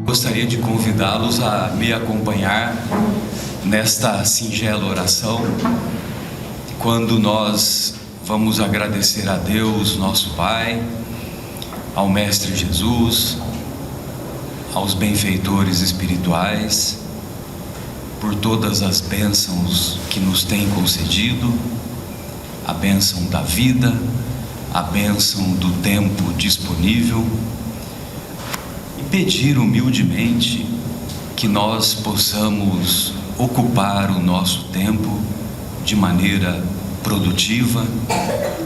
Gostaria de convidá-los a me acompanhar nesta singela oração, quando nós vamos agradecer a Deus, nosso Pai, ao Mestre Jesus, aos benfeitores espirituais, por todas as bênçãos que nos têm concedido, a bênção da vida, a bênção do tempo disponível, e pedir humildemente que nós possamos ocupar o nosso tempo de maneira produtiva,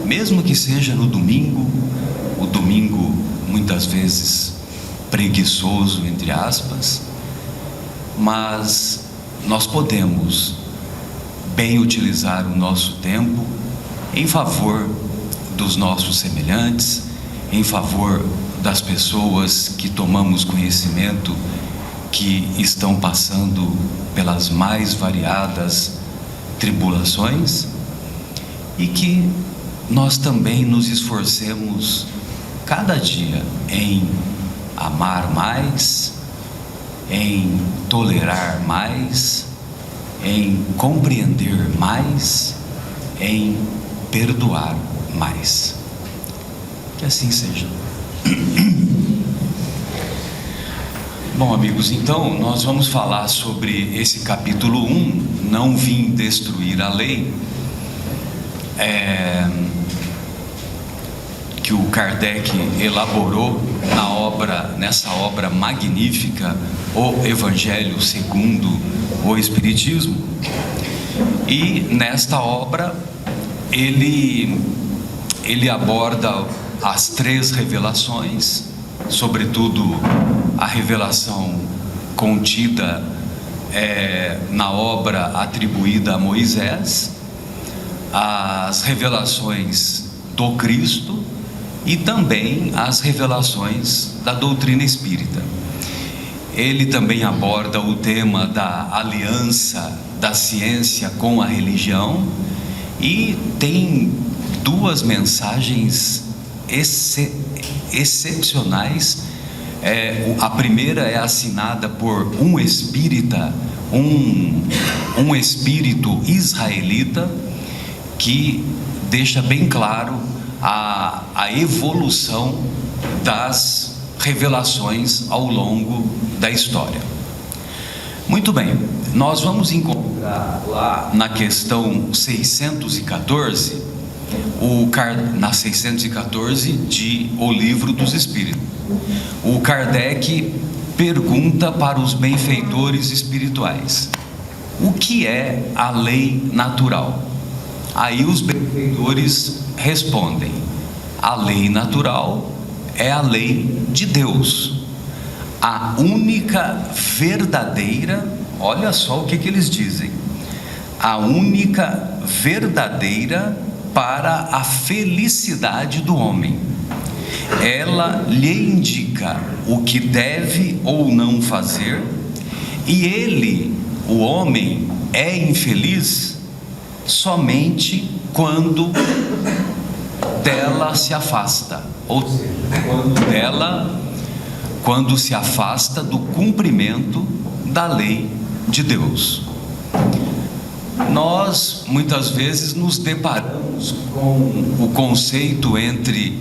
mesmo que seja no domingo, o domingo muitas vezes preguiçoso, entre aspas, mas nós podemos bem utilizar o nosso tempo em favor dos nossos semelhantes, em favor das pessoas que tomamos conhecimento que estão passando pelas mais variadas tribulações, e que nós também nos esforcemos cada dia em amar mais, em tolerar mais, em compreender mais, em perdoar mais. Que assim seja. Bom, amigos, então nós vamos falar sobre esse capítulo 1, não vim destruir a lei, que o Kardec elaborou nessa obra magnífica, O Evangelho segundo o Espiritismo. E nesta obra ele aborda as 3 revelações, sobretudo a revelação contida na obra atribuída a Moisés, as revelações do Cristo e também as revelações da doutrina espírita. Ele também aborda o tema da aliança da ciência com a religião e tem 2 mensagens excepcionais. A primeira é assinada por um espírita, um espírito israelita, que deixa bem claro a evolução das revelações ao longo da história. Muito bem, nós vamos encontrar lá na questão 614, na 614 de O Livro dos Espíritos, o Kardec pergunta para os benfeitores espirituais: o que é a lei natural? Aí os benfeitores respondem: a lei natural é a lei de Deus, a única verdadeira. Olha só o que eles dizem: a única verdadeira para a felicidade do homem. Ela lhe indica o que deve ou não fazer, e ele, o homem, é infeliz somente quando dela se afasta, ou quando se afasta do cumprimento da lei de Deus. Nós muitas vezes nos deparamos com o conceito entre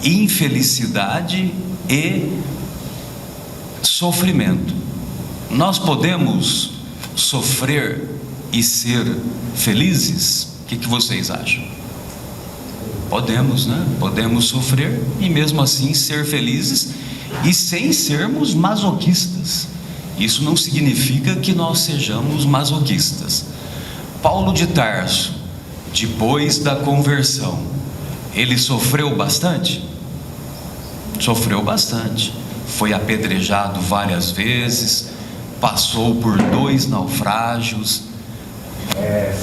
infelicidade e sofrimento. Nós podemos sofrer e ser felizes? O que vocês acham? Podemos, né? Podemos sofrer e mesmo assim ser felizes, e sem sermos masoquistas. Isso não significa que nós sejamos masoquistas. Paulo de Tarso, depois da conversão, ele sofreu bastante? Sofreu bastante. Foi apedrejado várias vezes, passou por 2 naufrágios,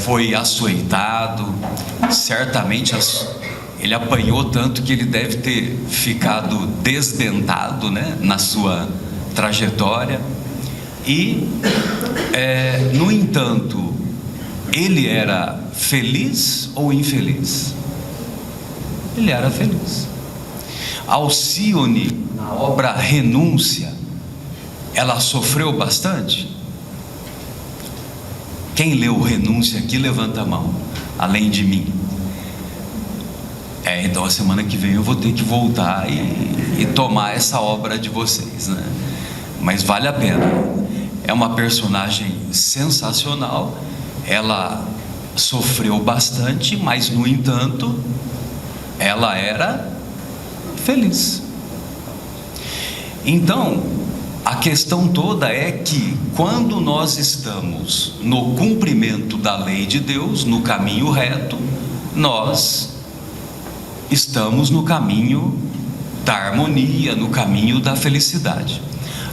foi açoitado. Certamente ele apanhou tanto que ele deve ter ficado desdentado, né, na sua trajetória. E no entanto, ele era feliz ou infeliz? Ele era feliz. Alcione, na obra Renúncia, ela sofreu bastante? Quem leu Renúncia aqui, levanta a mão, além de mim. Então a semana que vem eu vou ter que voltar e tomar essa obra de vocês, né? Mas vale a pena. É uma personagem sensacional. Ela sofreu bastante, mas no entanto ela era feliz. Então a questão toda é que quando nós estamos no cumprimento da lei de Deus, no caminho reto, nós estamos no caminho da harmonia, no caminho da felicidade.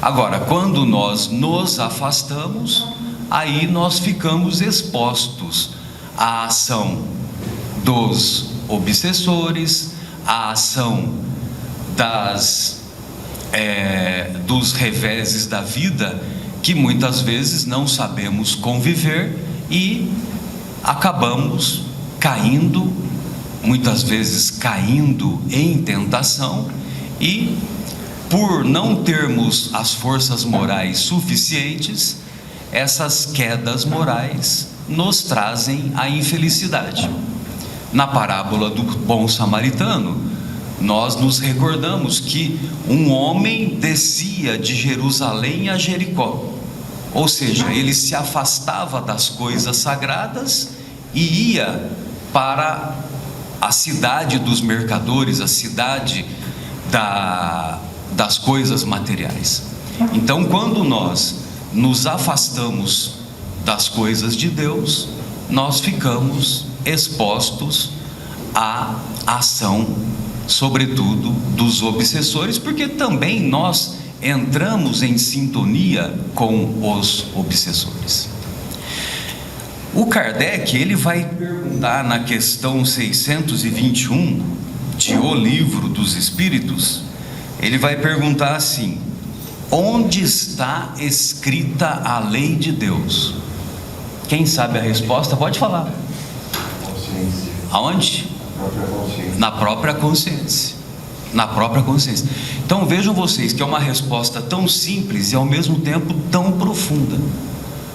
Agora, quando nós nos afastamos, aí nós ficamos expostos à ação dos obsessores, à ação dos reveses da vida, que muitas vezes não sabemos conviver e acabamos caindo, muitas vezes caindo em tentação, e por não termos as forças morais suficientes, essas quedas morais nos trazem a infelicidade. Na parábola do bom samaritano, nós nos recordamos que um homem descia de Jerusalém a Jericó, ou seja, ele se afastava das coisas sagradas e ia para a cidade dos mercadores, a cidade das coisas materiais. Então, quando nós nos afastamos das coisas de Deus, nós ficamos expostos à ação, sobretudo dos obsessores, porque também nós entramos em sintonia com os obsessores. O Kardec, ele vai perguntar na questão 621 de O Livro dos Espíritos, ele vai perguntar assim: onde está escrita a lei de Deus? Quem sabe a resposta pode falar. Consciência. Aonde? Na própria consciência. Na própria consciência. Então vejam vocês que é uma resposta tão simples e ao mesmo tempo tão profunda.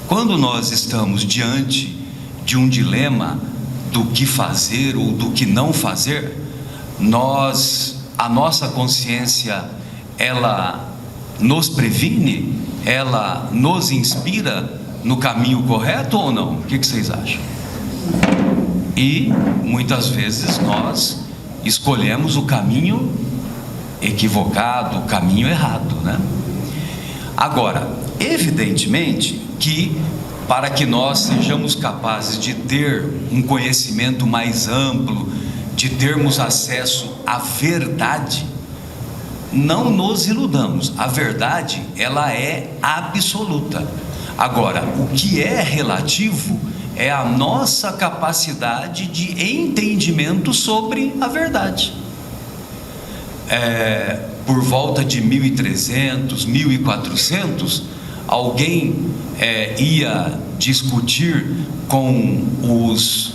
Quando nós estamos diante de um dilema do que fazer ou do que não fazer, a nossa consciência, ela nos previne, ela nos inspira no caminho correto ou não? O que vocês acham? E muitas vezes nós escolhemos o caminho equivocado, o caminho errado, né? Agora, evidentemente que para que nós sejamos capazes de ter um conhecimento mais amplo, de termos acesso à verdade, não nos iludamos, a verdade ela é absoluta. Agora, o que é relativo é a nossa capacidade de entendimento sobre a verdade. Por volta de 1300, 1400, alguém ia discutir com os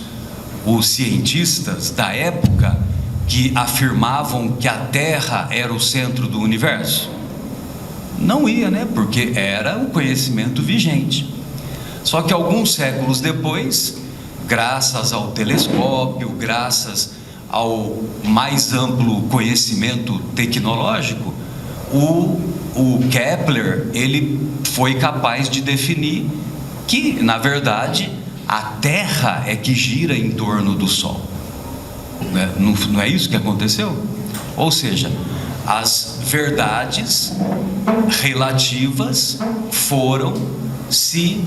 cientistas da época que afirmavam que a Terra era o centro do universo? Não ia, né? Porque era o conhecimento vigente. Só que alguns séculos depois, graças ao telescópio, graças ao mais amplo conhecimento tecnológico, o Kepler, ele foi capaz de definir que, na verdade, a Terra é que gira em torno do Sol. Não é isso que aconteceu? Ou seja, as verdades relativas foram se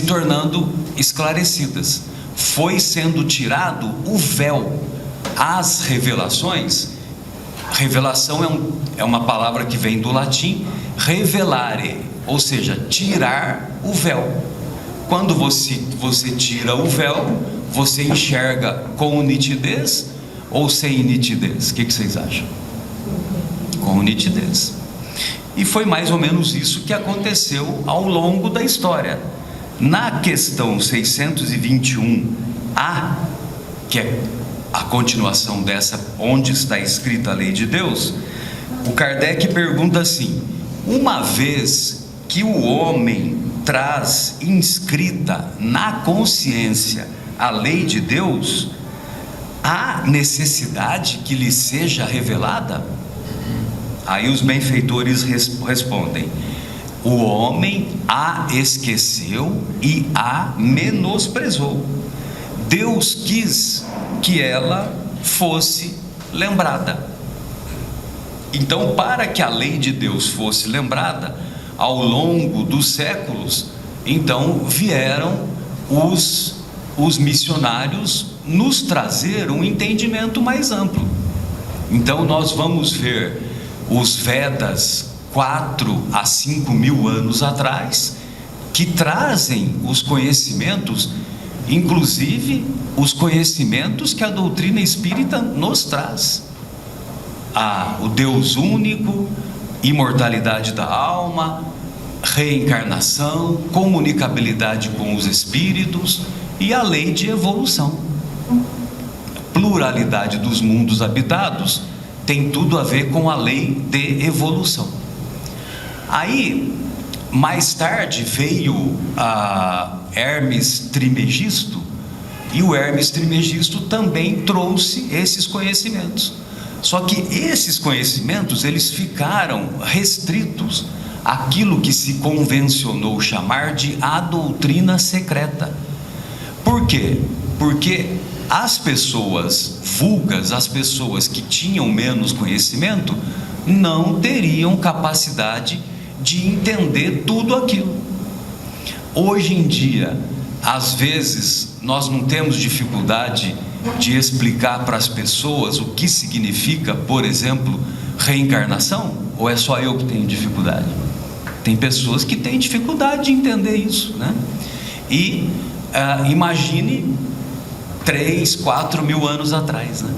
tornando esclarecidas. Foi sendo tirado o véu. As revelações, revelação é uma palavra que vem do latim revelare, ou seja, tirar o véu. Quando você tira o véu, você enxerga com nitidez ou sem nitidez? O que vocês acham? Com nitidez. E foi mais ou menos isso que aconteceu ao longo da história. Na questão 621A, que é a continuação dessa, onde está escrita a lei de Deus, o Kardec pergunta assim: uma vez que o homem traz inscrita na consciência a lei de Deus, há necessidade que lhe seja revelada? Aí os benfeitores respondem: o homem a esqueceu e a menosprezou. Deus quis que ela fosse lembrada. Então, para que a lei de Deus fosse lembrada, ao longo dos séculos, então vieram os missionários nos trazer um entendimento mais amplo. Então nós vamos ver os Vedas 4 a 5 mil anos atrás, que trazem os conhecimentos, inclusive os conhecimentos que a doutrina espírita nos traz. O Deus único, imortalidade da alma, reencarnação, comunicabilidade com os espíritos e a lei de evolução. Pluralidade dos mundos habitados tem tudo a ver com a lei de evolução. Aí, mais tarde, veio Hermes Trismegisto, e o Hermes Trismegisto também trouxe esses conhecimentos. Só que esses conhecimentos, eles ficaram restritos àquilo que se convencionou chamar de a doutrina secreta. Por quê? Porque as pessoas vulgas, as pessoas que tinham menos conhecimento, não teriam capacidade de entender tudo aquilo. Hoje em dia, às vezes, nós não temos dificuldade de explicar para as pessoas o que significa, por exemplo, reencarnação? Ou é só eu que tenho dificuldade? Tem pessoas que têm dificuldade de entender isso, né? E imagine 3, 4 mil anos atrás, né?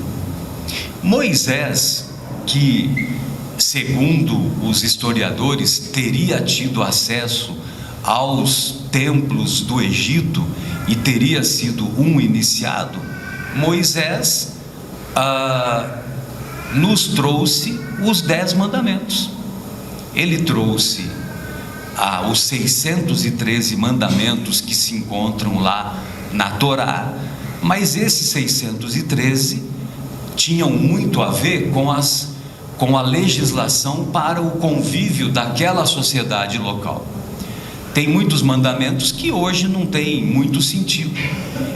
Moisés, que segundo os historiadores teria tido acesso aos templos do Egito e teria sido um iniciado, Moisés nos trouxe os 10 mandamentos. Ele trouxe os 613 mandamentos que se encontram lá na Torá, mas esses 613 tinham muito a ver com a legislação para o convívio daquela sociedade local. Tem muitos mandamentos que hoje não têm muito sentido,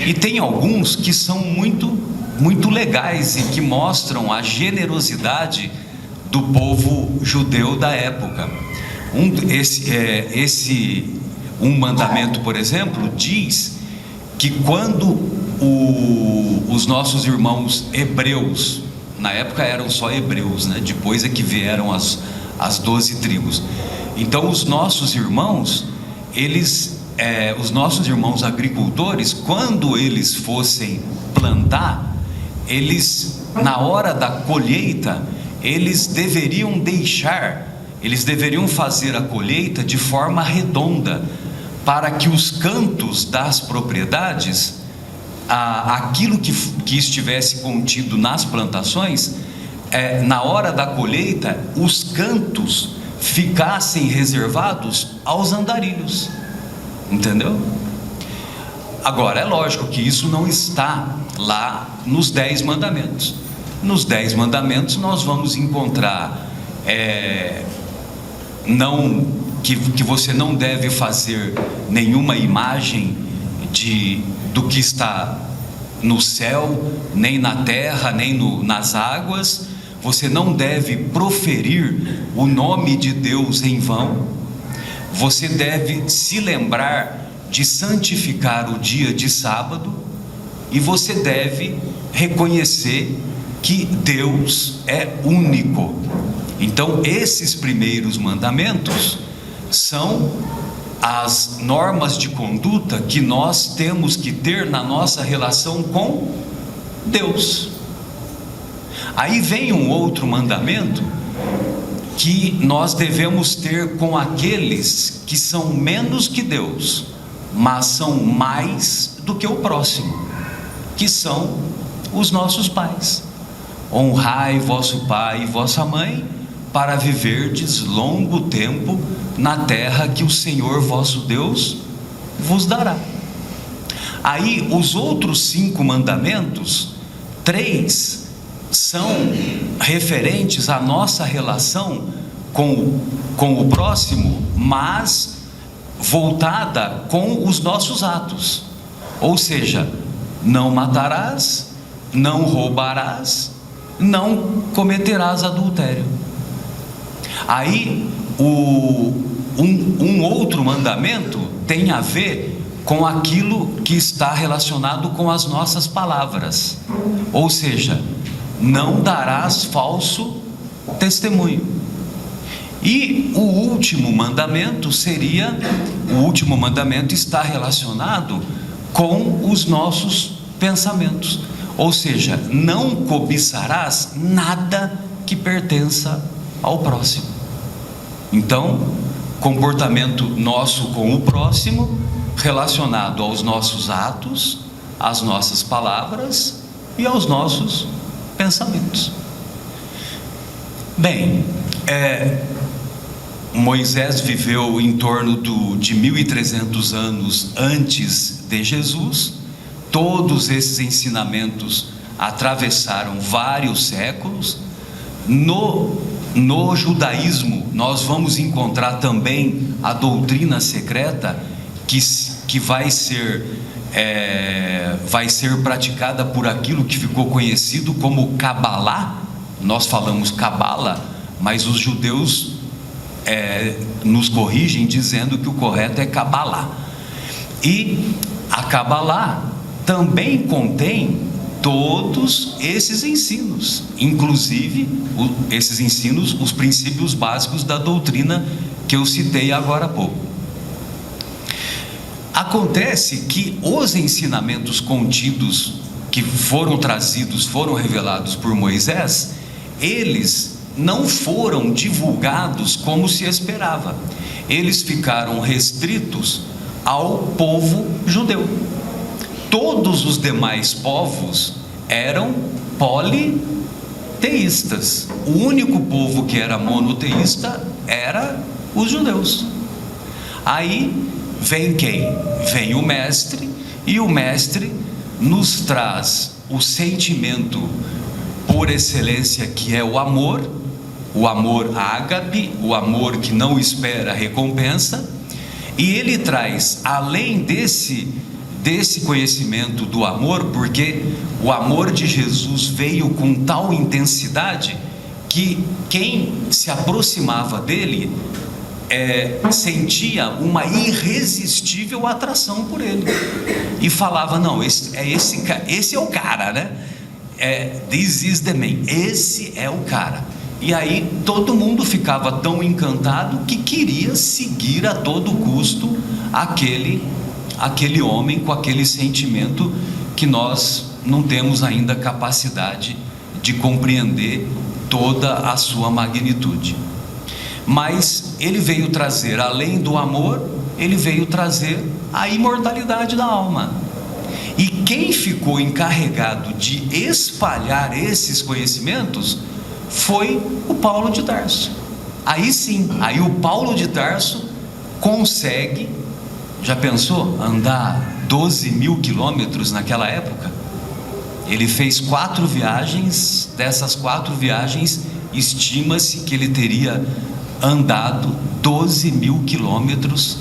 e tem alguns que são muito legais e que mostram a generosidade do povo judeu da época. Um mandamento, por exemplo, diz que quando os nossos irmãos hebreus, na época eram só hebreus, né? Depois é que vieram as 12 tribos. Então os nossos irmãos, os nossos irmãos agricultores, quando eles fossem plantar, na hora da colheita, eles deveriam fazer a colheita de forma redonda, para que os cantos das propriedades, aquilo que estivesse contido nas plantações, na hora da colheita, os cantos ficassem reservados aos andarilhos, entendeu? Agora, é lógico que isso não está lá nos 10 mandamentos. Nos 10 mandamentos nós vamos encontrar que você não deve fazer nenhuma imagem do que está no céu, nem na terra, nem nas águas. Você não deve proferir o nome de Deus em vão. Você deve se lembrar de santificar o dia de sábado, e você deve reconhecer que Deus é único. Então, esses primeiros mandamentos são as normas de conduta que nós temos que ter na nossa relação com Deus. Aí vem um outro mandamento que nós devemos ter com aqueles que são menos que Deus, mas são mais do que o próximo, que são os nossos pais. Honrai vosso pai e vossa mãe, para viverdes longo tempo na terra que o Senhor vosso Deus vos dará. Aí os outros 5 mandamentos, 3 são referentes à nossa relação com o próximo, mas voltada com os nossos atos. Ou seja, não matarás, não roubarás, não cometerás adultério. Aí um outro mandamento tem a ver com aquilo que está relacionado com as nossas palavras. Ou seja, não darás falso testemunho. E o último mandamento está relacionado com os nossos pensamentos. Ou seja, não cobiçarás nada que pertença ao próximo. Então, comportamento nosso com o próximo relacionado aos nossos atos, às nossas palavras e aos nossos pensamentos. Bem, Moisés viveu em torno de 1.300 anos antes de Jesus. Todos esses ensinamentos atravessaram vários séculos. No judaísmo, nós vamos encontrar também a doutrina secreta que vai ser praticada por aquilo que ficou conhecido como Cabalá. Nós falamos Cabala, mas os judeus nos corrigem dizendo que o correto é Cabalá. E a Cabalá também contém todos esses ensinos, inclusive esses ensinos, os princípios básicos da doutrina que eu citei agora há pouco. Acontece que os ensinamentos contidos, que foram revelados por Moisés, eles não foram divulgados como se esperava. Eles ficaram restritos ao povo judeu. Todos os demais povos eram politeístas. O único povo que era monoteísta era os judeus. Aí vem quem? Vem o mestre, e o mestre nos traz o sentimento por excelência, que é o amor ágape, o amor que não espera recompensa. E ele traz, além desse conhecimento do amor, porque o amor de Jesus veio com tal intensidade que quem se aproximava dele sentia uma irresistível atração por ele, e falava: não, esse é o cara, né? This is the man, esse é o cara. E aí todo mundo ficava tão encantado que queria seguir a todo custo aquele homem com aquele sentimento que nós não temos ainda capacidade de compreender toda a sua magnitude. Mas ele veio trazer, além do amor, ele veio trazer a imortalidade da alma. E quem ficou encarregado de espalhar esses conhecimentos foi o Paulo de Tarso. Aí sim, aí o Paulo de Tarso consegue, já pensou, andar 12.000 quilômetros naquela época? Ele fez 4 viagens, dessas 4 viagens, estima-se que ele teria andado 12.000 quilômetros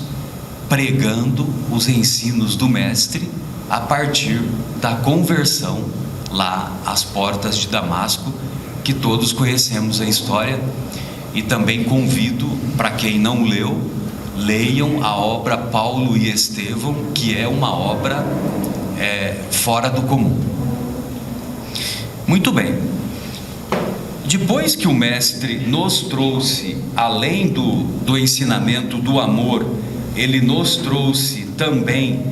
pregando os ensinos do mestre, a partir da conversão lá às portas de Damasco, que todos conhecemos a história. E também convido, para quem não leu, leiam a obra Paulo e Estevão, que é uma obra fora do comum. Muito bem. Depois que o mestre nos trouxe, além do ensinamento do amor, ele nos trouxe também,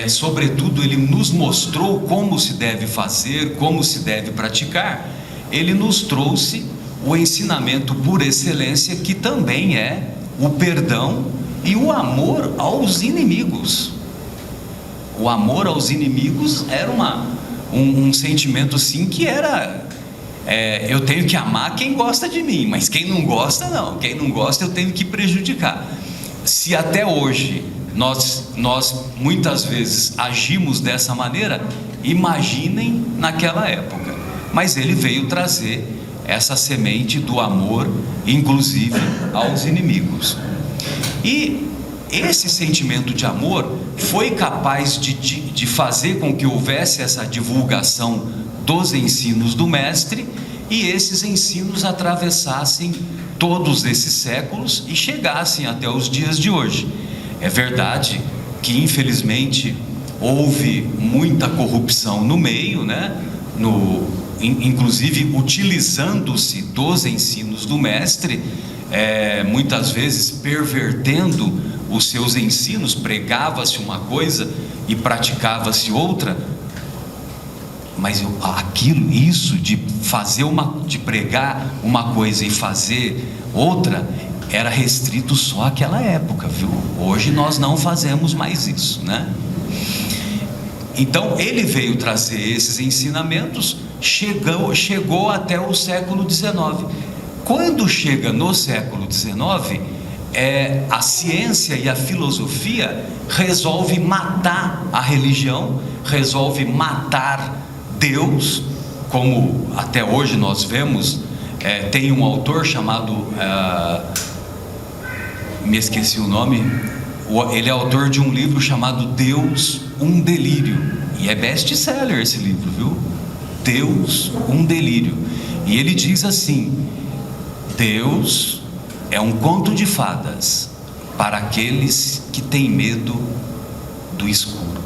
sobretudo, ele nos mostrou como se deve fazer, como se deve praticar. Ele nos trouxe o ensinamento por excelência, que também é o perdão e o amor aos inimigos. O amor aos inimigos era um sentimento, sim, que era eu tenho que amar quem gosta de mim, mas quem não gosta não, quem não gosta eu tenho que prejudicar. Se até hoje nós muitas vezes agimos dessa maneira, imaginem naquela época. Mas ele veio trazer essa semente do amor, inclusive aos inimigos. E esse sentimento de amor foi capaz de fazer com que houvesse essa divulgação dos ensinos do Mestre, e esses ensinos atravessassem todos esses séculos e chegassem até os dias de hoje. É verdade que infelizmente houve muita corrupção no meio, né? Inclusive utilizando-se dos ensinos do Mestre, muitas vezes pervertendo os seus ensinos, pregava-se uma coisa e praticava-se outra. Mas isso de pregar uma coisa e fazer outra era restrito só àquela época, viu? Hoje nós não fazemos mais isso, né? Então ele veio trazer esses ensinamentos, chegou até o século XIX. Quando chega no século XIX, a ciência e a filosofia resolve matar a religião, resolve matar Deus, como até hoje nós vemos. Tem um autor chamado, me esqueci o nome, ele é autor de um livro chamado Deus, um Delírio, e é best-seller esse livro, viu? Deus, um Delírio. E ele diz assim: Deus é um conto de fadas para aqueles que têm medo do escuro.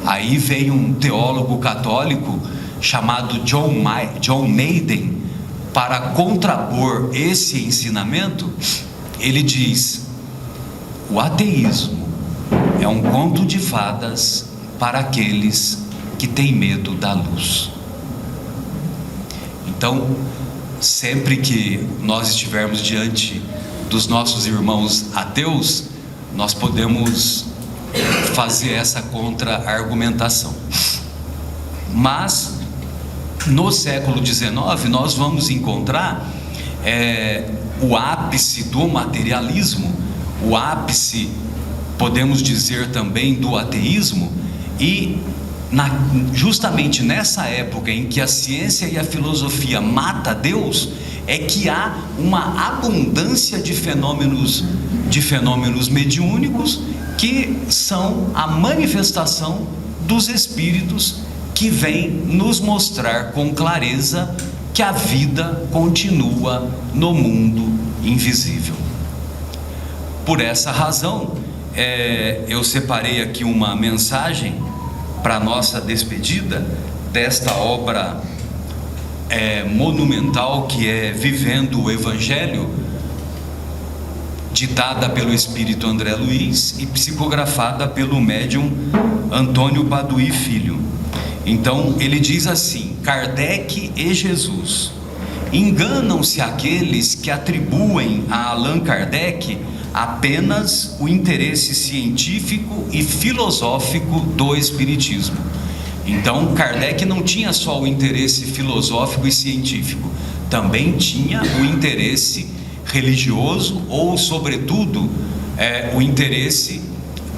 Aí vem um teólogo católico chamado John Maiden, para contrapor esse ensinamento. Ele diz: o ateísmo é um conto de fadas para aqueles que têm medo da luz. Então, sempre que nós estivermos diante dos nossos irmãos ateus, nós podemos fazer essa contra-argumentação. Mas no século XIX nós vamos encontrar o ápice do materialismo, o ápice, podemos dizer também, do ateísmo. E justamente nessa época em que a ciência e a filosofia mata Deus, é que há uma abundância de fenômenos mediúnicos, que são a manifestação dos espíritos, que vêm nos mostrar com clareza que a vida continua no mundo invisível. Por essa razão, eu separei aqui uma mensagem para nossa despedida desta obra monumental, que é Vivendo o Evangelho, ditada pelo espírito André Luiz e psicografada pelo médium Antônio Paduí Filho. Então ele diz assim: Kardec e Jesus. Enganam-se aqueles que atribuem a Allan Kardec apenas o interesse científico e filosófico do espiritismo. Então Kardec não tinha só o interesse filosófico e científico, também tinha o interesse religioso, ou sobretudo o interesse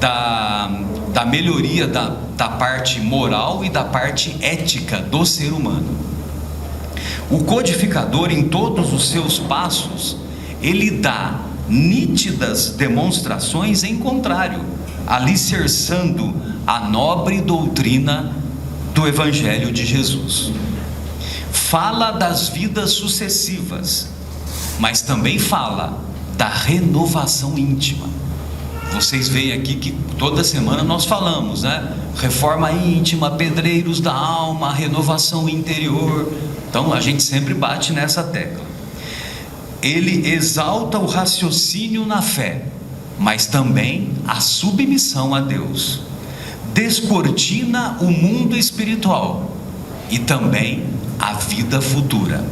da melhoria da parte moral e da parte ética do ser humano. O codificador, em todos os seus passos, ele dá nítidas demonstrações em contrário, alicerçando a nobre doutrina do Evangelho de Jesus. Fala das vidas sucessivas, mas também fala da renovação íntima. Vocês veem aqui que toda semana nós falamos, né? Reforma íntima, pedreiros da alma, renovação interior. Então a gente sempre bate nessa tecla. Ele exalta o raciocínio na fé, mas também a submissão a Deus. Descortina o mundo espiritual e também a vida futura.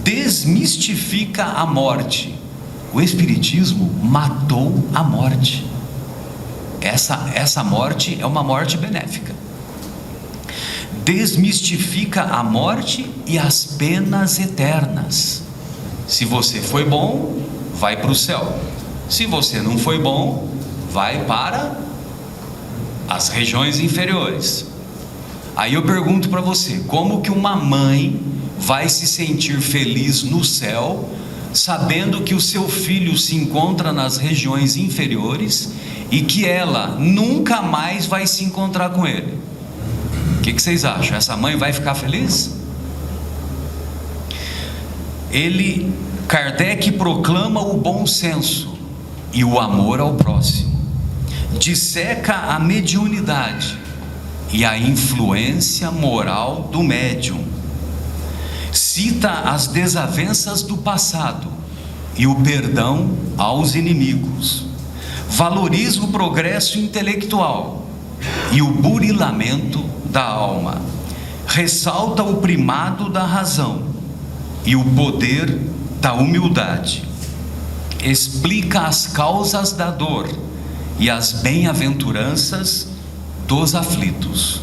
Desmistifica a morte. O Espiritismo matou a morte. Essa morte é uma morte benéfica. desmistifica a morte e as penas eternas. Se você foi bom, vai para o céu. Se você não foi bom, vai para as regiões inferiores. Aí eu pergunto para você, como que uma mãe vai se sentir feliz no céu, sabendo que o seu filho se encontra nas regiões inferiores e que ela nunca mais vai se encontrar com ele? O que vocês acham? Essa mãe vai ficar feliz? Kardec proclama o bom senso e o amor ao próximo, disseca a mediunidade e a influência moral do médium, cita as desavenças do passado e o perdão aos inimigos, valoriza o progresso intelectual e o burilamento da alma, ressalta o primado da razão e o poder da humildade, explica as causas da dor e as bem-aventuranças dos aflitos.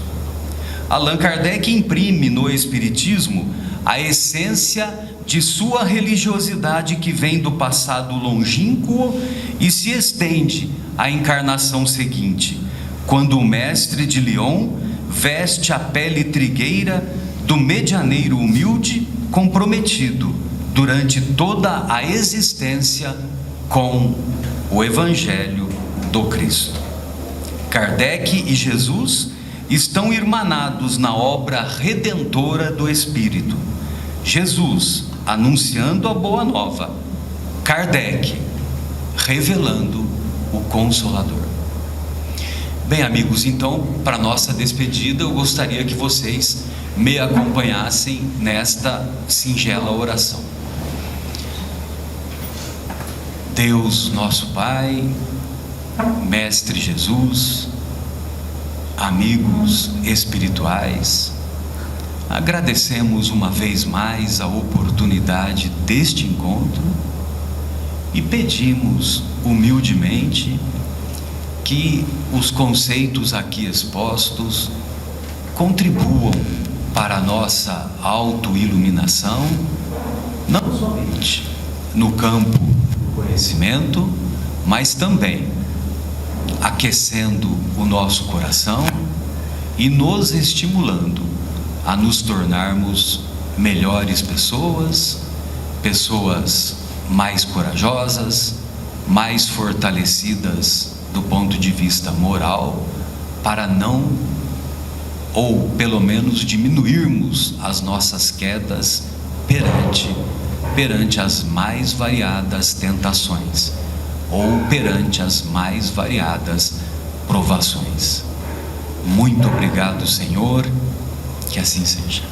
Allan Kardec imprime no Espiritismo a essência de sua religiosidade, que vem do passado longínquo e se estende à encarnação seguinte, quando o mestre de Lyon veste a pele trigueira do medianeiro humilde comprometido durante toda a existência com o Evangelho do Cristo. Kardec e Jesus estão irmanados na obra redentora do Espírito. Jesus anunciando a boa nova, Kardec revelando o Consolador. Bem, amigos, então, para nossa despedida, eu gostaria que vocês me acompanhassem nesta singela oração. Deus, nosso Pai, Mestre Jesus, amigos espirituais, agradecemos uma vez mais a oportunidade deste encontro e pedimos humildemente que os conceitos aqui expostos contribuam para a nossa autoiluminação, não somente no campo do conhecimento, mas também aquecendo o nosso coração e nos estimulando a nos tornarmos melhores pessoas, pessoas mais corajosas, mais fortalecidas do ponto de vista moral, para não, ou pelo menos diminuirmos as nossas quedas perante as mais variadas tentações, ou perante as mais variadas provações. Muito obrigado, Senhor, que assim seja.